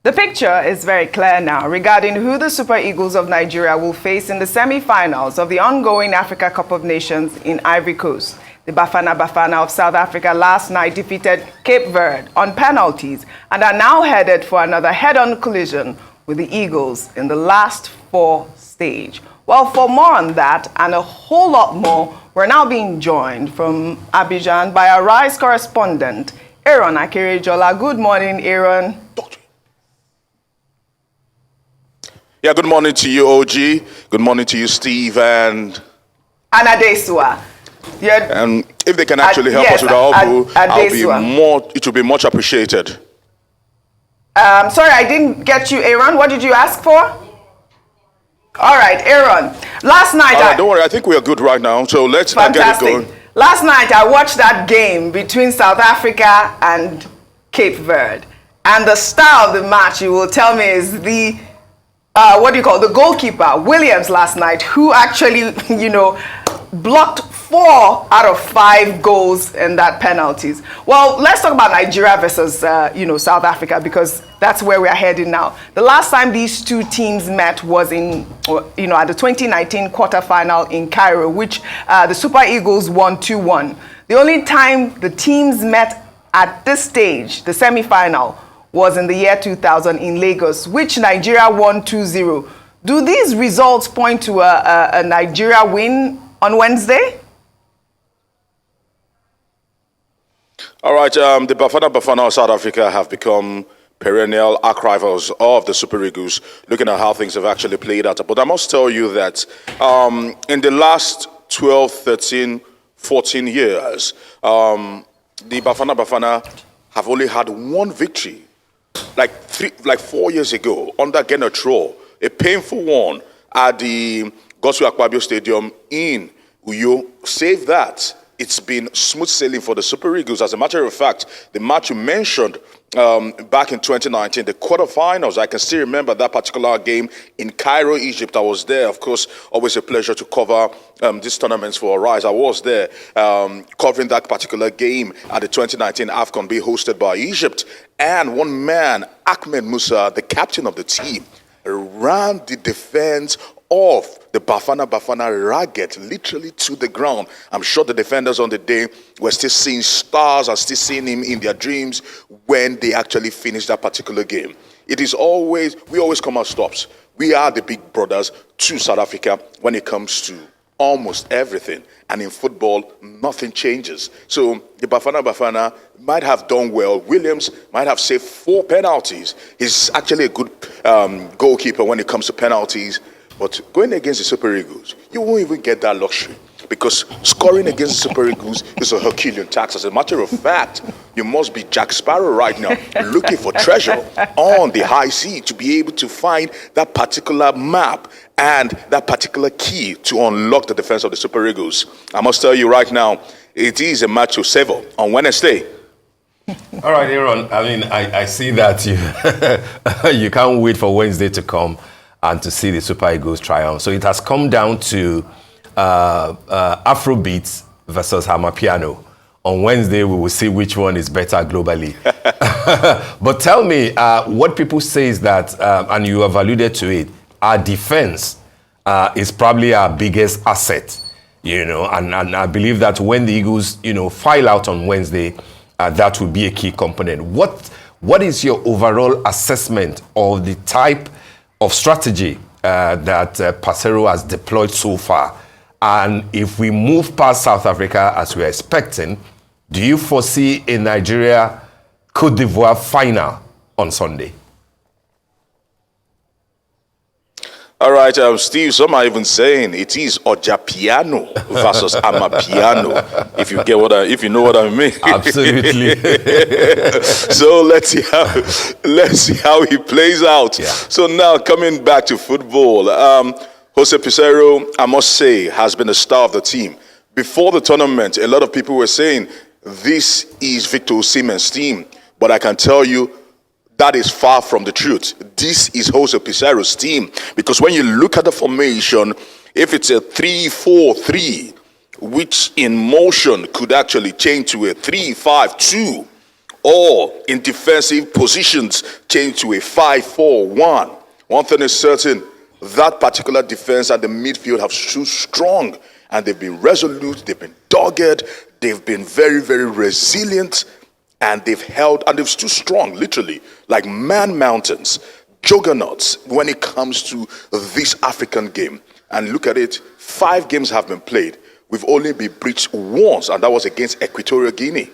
The picture is very clear now regarding who the Super Eagles of Nigeria will face in the semi-finals of the ongoing Africa Cup of Nations in Ivory Coast. The Bafana Bafana of South Africa last night defeated Cape Verde on penalties and are now headed for another head-on collision with the Eagles in the last four stage. Well, for more on that and a whole lot more, we're now being joined from Abidjan by our RISE correspondent, Aaron Akerejola. Good morning, Aaron. Yeah, good morning to you, OG. Good morning to you, Steve and Adesua. And if they can actually help us with our audio, it will be much appreciated. Sorry, I didn't get you, Aaron. What did you ask for? All right, Aaron. Last night... don't worry, I think we are good right now, so let's get it going. Last night, I watched that game between South Africa and Cape Verde. And the star of the match, you will tell me, is the... the goalkeeper, Williams, last night, who actually, blocked 4 out of 5 goals in that penalties. Well, let's talk about Nigeria versus, South Africa, because that's where we are heading now. The last time these two teams met was in, at the 2019 quarterfinal in Cairo, which the Super Eagles won 2-1. The only time the teams met at this stage, the semi-final, was in the year 2000 in Lagos, which Nigeria won 2-0. Do these results point to a Nigeria win on Wednesday? All right, the Bafana Bafana of South Africa have become perennial arch rivals of the Super Eagles, looking at how things have actually played out. But I must tell you that in the last 12, 13, 14 years, the Bafana Bafana have only had one victory. Like 4 years ago, under Genotro, a painful one at the Godswill Akpabio Stadium in Uyo. Save that, it's been smooth sailing for the Super Eagles. As a matter of fact, the match you mentioned back in 2019, the quarterfinals, I can still remember that particular game in Cairo, Egypt. I was there. Of course, always a pleasure to cover these tournaments for RISE. I was there covering that particular game at the 2019 AFCON being hosted by Egypt. And one man, Ahmed Musa, the captain of the team, ran the defense of the Bafana Bafana ragged literally to the ground. I'm sure the defenders on the day were still seeing stars, are still seeing him in their dreams when they actually finished that particular game. We always come out stops. We are the big brothers to South Africa when it comes to almost everything. And in football, nothing changes. So the Bafana Bafana might have done well. Williams might have saved 4 penalties. He's actually a good goalkeeper when it comes to penalties. But going against the Super Eagles, you won't even get that luxury, because scoring against the Super Eagles is a Herculean task. As a matter of fact, you must be Jack Sparrow right now, looking for treasure on the high sea to be able to find that particular map and that particular key to unlock the defense of the Super Eagles. I must tell you right now, it is a match to savor on Wednesday. All right, Aaron. I mean, I see that you can't wait for Wednesday to come and to see the Super Eagles triumph. So it has come down to Afrobeats versus Amapiano. On Wednesday, we will see which one is better globally. But tell me, what people say is that, and you have alluded to it, our defense is probably our biggest asset, and I believe that when the Eagles, file out on Wednesday, that will be a key component. What is your overall assessment of the type of strategy that Peseiro has deployed so far? And if we move past South Africa as we're expecting, do you foresee a Nigeria-Cote d'Ivoire final on Sunday? All right, Steve, some are even saying it is Ojapiano versus Amapiano, if you know what I mean. Absolutely. So let's see how he plays out. Yeah. So now coming back to football, Jose Peseiro, I must say, has been a star of the team. Before the tournament, a lot of people were saying this is Victor Osimhen's team, but I can tell you, that is far from the truth. This is Jose Peseiro's team, because when you look at the formation, if it's a 3-4-3, which in motion could actually change to a 3-5-2, all in defensive positions changed to a 5-4-1. One thing is certain, that particular defense and the midfield have stood strong, and they've been resolute, they've been dogged, they've been very, very resilient, and they've held, and they've stood strong, literally, like man-mountains, juggernauts when it comes to this African game. And look at it, 5 games have been played. We've only been breached once, and that was against Equatorial Guinea.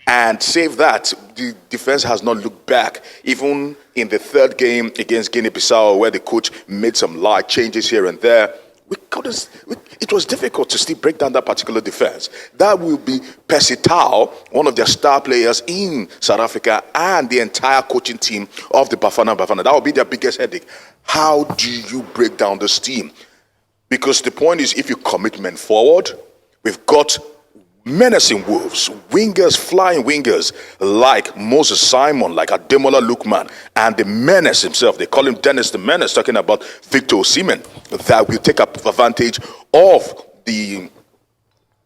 And save that, the defense has not looked back. Even in the 3rd game against Guinea-Bissau, where the coach made some light changes here and there, it was difficult to still break down that particular defense. That will be Percy Tau, one of their star players in South Africa, and the entire coaching team of the Bafana Bafana. That will be their biggest headache. How do you break down this team? Because the point is, if you commit men forward, we've got menacing wolves, wingers, flying wingers, like Moses Simon, like Ademola Lookman, and the menace himself. They call him Dennis the Menace, talking about Victor Osimhen, that will take advantage of the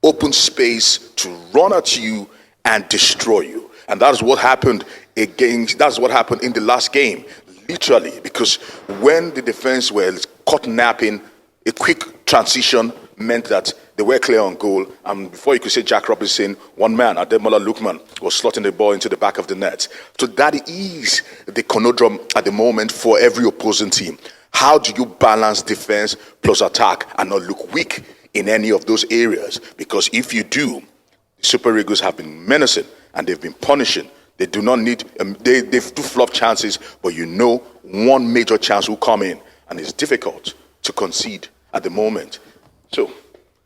open space to run at you and destroy you. And that's what happened that's what happened in the last game, literally, because when the defense were caught napping, a quick transition meant that they were clear on goal, and before you could say Jack Robinson, one man, Ademola Lookman, was slotting the ball into the back of the net. So that is the conundrum at the moment for every opposing team. How do you balance defense plus attack and not look weak in any of those areas? Because if you do, the Super Eagles have been menacing and they've been punishing. They do not need, they do fluff chances, but you know one major chance will come in, and it's difficult to concede at the moment. So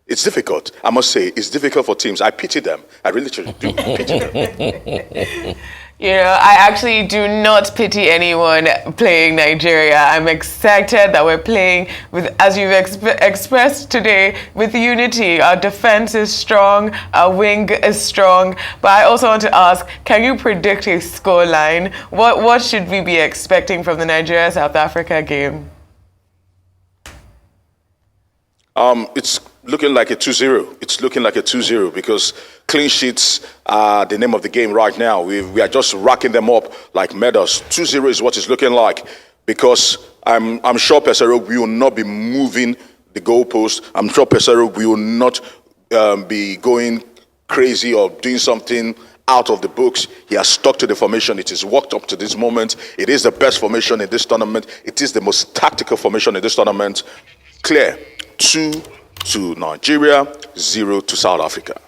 it's difficult. I must say, it's difficult for teams. I pity them. I really do pity them. You know, I actually do not pity anyone playing Nigeria. I'm excited that we're playing with, as you've expressed today, with unity. Our defense is strong, our wing is strong. But I also want to ask, can you predict a scoreline? What should we be expecting from the Nigeria-South Africa game? It's looking like a 2-0. It's looking like a 2-0 because clean sheets are the name of the game right now. We are just racking them up like medals. 2-0 is what it's looking like because I'm sure Peseiro will not be moving the goalpost. I'm sure Peseiro will not be going crazy or doing something out of the books. He has stuck to the formation. It is worked up to this moment. It is the best formation in this tournament. It is the most tactical formation in this tournament. Clear. 2 to Nigeria, 0 to South Africa.